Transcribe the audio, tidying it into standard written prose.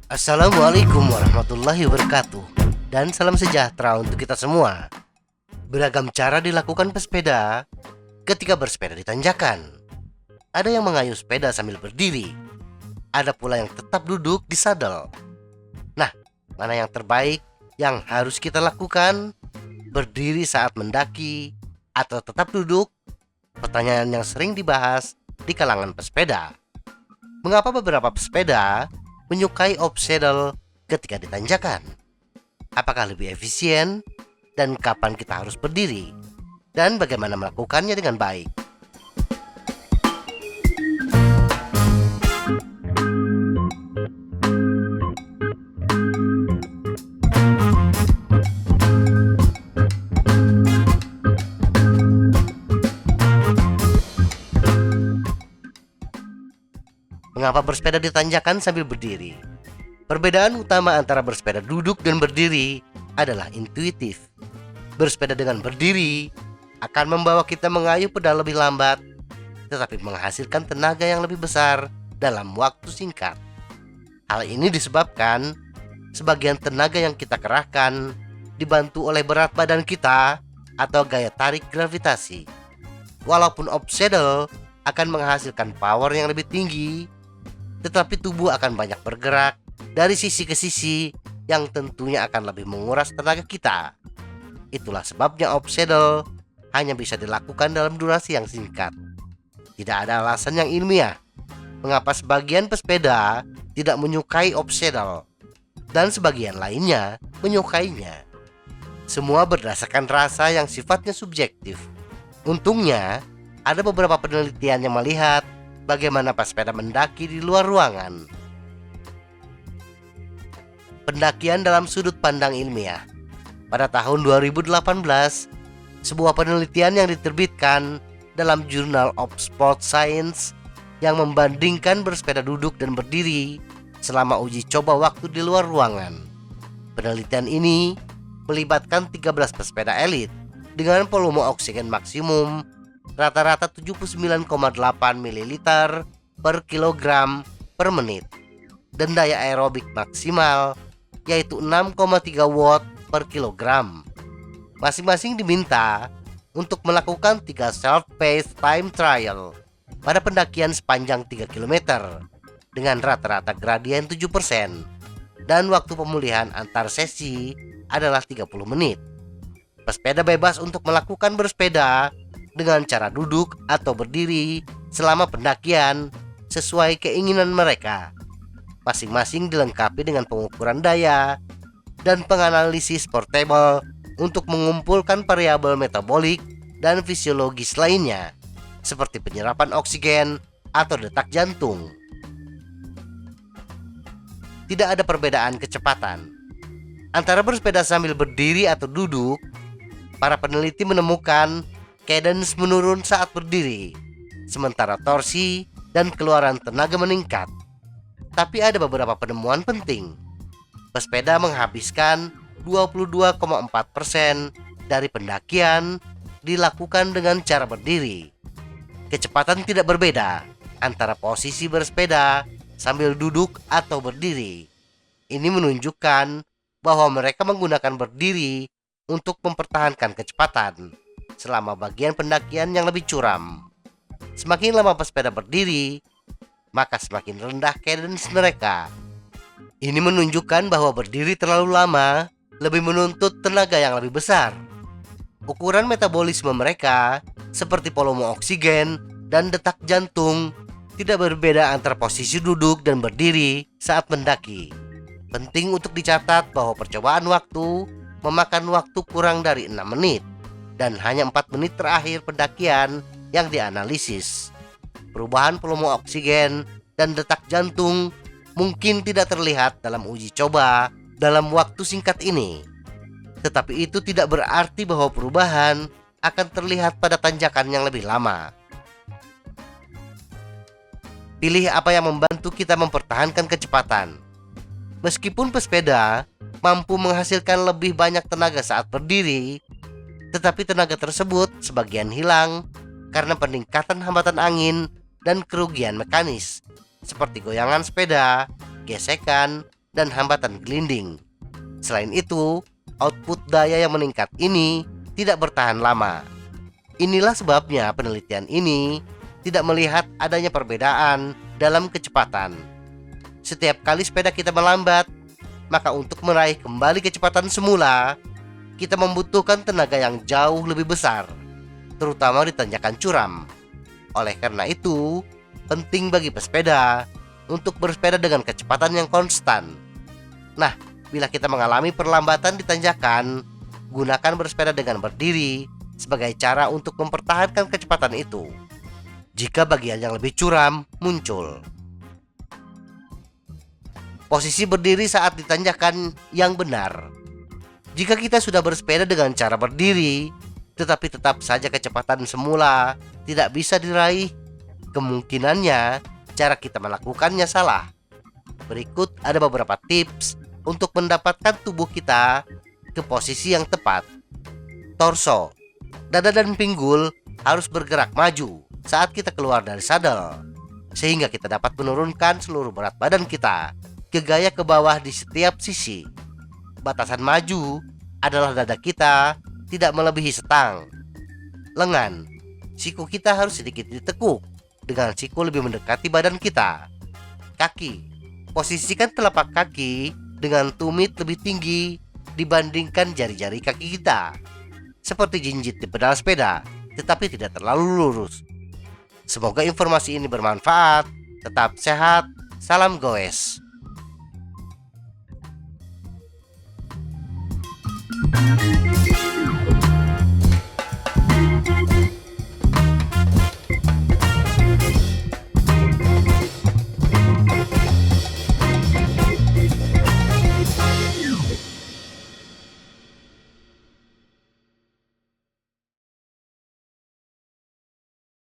Assalamualaikum warahmatullahi wabarakatuh. Dan salam sejahtera untuk kita semua. Beragam cara dilakukan pesepeda ketika bersepeda di tanjakan. Ada yang mengayuh sepeda sambil berdiri. Ada pula yang tetap duduk di sadel. Nah, mana yang terbaik yang harus kita lakukan? Berdiri saat mendaki atau tetap duduk? Pertanyaan yang sering dibahas di kalangan pesepeda. Mengapa beberapa pesepeda menyukai obstacle ketika ditanjakan? Apakah lebih efisien? Dan kapan kita harus berdiri? Dan bagaimana melakukannya dengan baik? Mengapa bersepeda di tanjakan sambil berdiri? Perbedaan utama antara bersepeda duduk dan berdiri adalah intuitif. Bersepeda dengan berdiri akan membawa kita mengayuh pedal lebih lambat, tetapi menghasilkan tenaga yang lebih besar dalam waktu singkat. Hal ini disebabkan sebagian tenaga yang kita kerahkan dibantu oleh berat badan kita atau gaya tarik gravitasi. Walaupun obstacle akan menghasilkan power yang lebih tinggi, tetapi tubuh akan banyak bergerak dari sisi ke sisi yang tentunya akan lebih menguras tenaga kita. Itulah sebabnya obstacle hanya bisa dilakukan dalam durasi yang singkat. Tidak ada alasan yang ilmiah mengapa sebagian pesepeda tidak menyukai obstacle dan sebagian lainnya menyukainya. Semua berdasarkan rasa yang sifatnya subjektif. Untungnya, ada beberapa penelitian yang melihat bagaimana pesepeda mendaki di luar ruangan. Pendakian dalam sudut pandang ilmiah. Pada tahun 2018, sebuah penelitian yang diterbitkan dalam Journal of Sport Science yang membandingkan bersepeda duduk dan berdiri selama uji coba waktu di luar ruangan. Penelitian ini melibatkan 13 pesepeda elit dengan volume oksigen maksimum rata-rata 79,8 ml per kilogram per menit dan daya aerobik maksimal yaitu 6,3 watt per kilogram. Masing-masing diminta untuk melakukan 3 self-paced time trial pada pendakian sepanjang 3 km dengan rata-rata gradien 7% dan waktu pemulihan antar sesi adalah 30 menit. Pesepeda bebas untuk melakukan bersepeda dengan cara duduk atau berdiri selama pendakian sesuai keinginan mereka. Masing-masing dilengkapi dengan pengukuran daya dan penganalisis portable untuk mengumpulkan variabel metabolik dan fisiologis lainnya seperti penyerapan oksigen atau detak jantung. Tidak ada perbedaan kecepatan antara bersepeda sambil berdiri atau duduk. Para peneliti menemukan cadence menurun saat berdiri, sementara torsi dan keluaran tenaga meningkat. Tapi ada beberapa penemuan penting. Pesepeda menghabiskan 22,4% dari pendakian dilakukan dengan cara berdiri. Kecepatan tidak berbeda antara posisi bersepeda sambil duduk atau berdiri. Ini menunjukkan bahwa mereka menggunakan berdiri untuk mempertahankan kecepatan selama bagian pendakian yang lebih curam. Semakin lama pesepeda berdiri, maka semakin rendah cadence mereka. Ini menunjukkan bahwa berdiri terlalu lama lebih menuntut tenaga yang lebih besar. Ukuran metabolisme mereka, seperti volume oksigen dan detak jantung, tidak berbeda antara posisi duduk dan berdiri saat mendaki. Penting untuk dicatat bahwa percobaan waktu memakan waktu kurang dari 6 menit dan hanya 4 menit terakhir pendakian yang dianalisis. Perubahan volume oksigen dan detak jantung mungkin tidak terlihat dalam uji coba dalam waktu singkat ini. Tetapi itu tidak berarti bahwa perubahan akan terlihat pada tanjakan yang lebih lama. Pilih apa yang membantu kita mempertahankan kecepatan. Meskipun pesepeda mampu menghasilkan lebih banyak tenaga saat berdiri, tetapi tenaga tersebut sebagian hilang karena peningkatan hambatan angin dan kerugian mekanis seperti goyangan sepeda, gesekan, dan hambatan gelinding. Selain itu, output daya yang meningkat ini tidak bertahan lama. Inilah sebabnya penelitian ini tidak melihat adanya perbedaan dalam kecepatan. Setiap kali sepeda kita melambat, maka untuk meraih kembali kecepatan semula, kita membutuhkan tenaga yang jauh lebih besar, terutama di tanjakan curam. Oleh karena itu, penting bagi pesepeda untuk bersepeda dengan kecepatan yang konstan. Nah, bila kita mengalami perlambatan di tanjakan, gunakan bersepeda dengan berdiri sebagai cara untuk mempertahankan kecepatan itu jika bagian yang lebih curam muncul. Posisi berdiri saat di tanjakan yang benar. Jika kita sudah bersepeda dengan cara berdiri, tetapi tetap saja kecepatan semula tidak bisa diraih, kemungkinannya cara kita melakukannya salah. Berikut ada beberapa tips untuk mendapatkan tubuh kita ke posisi yang tepat. Torso, dada dan pinggul harus bergerak maju saat kita keluar dari sadel, sehingga kita dapat menurunkan seluruh berat badan kita ke gaya ke bawah di setiap sisi. Batasan maju adalah dada kita tidak melebihi setang. Lengan, siku kita harus sedikit ditekuk dengan siku lebih mendekati badan kita. Kaki, posisikan telapak kaki dengan tumit lebih tinggi dibandingkan jari-jari kaki kita, seperti jinjit di pedal sepeda, tetapi tidak terlalu lurus. Semoga informasi ini bermanfaat. Tetap sehat, salam goes.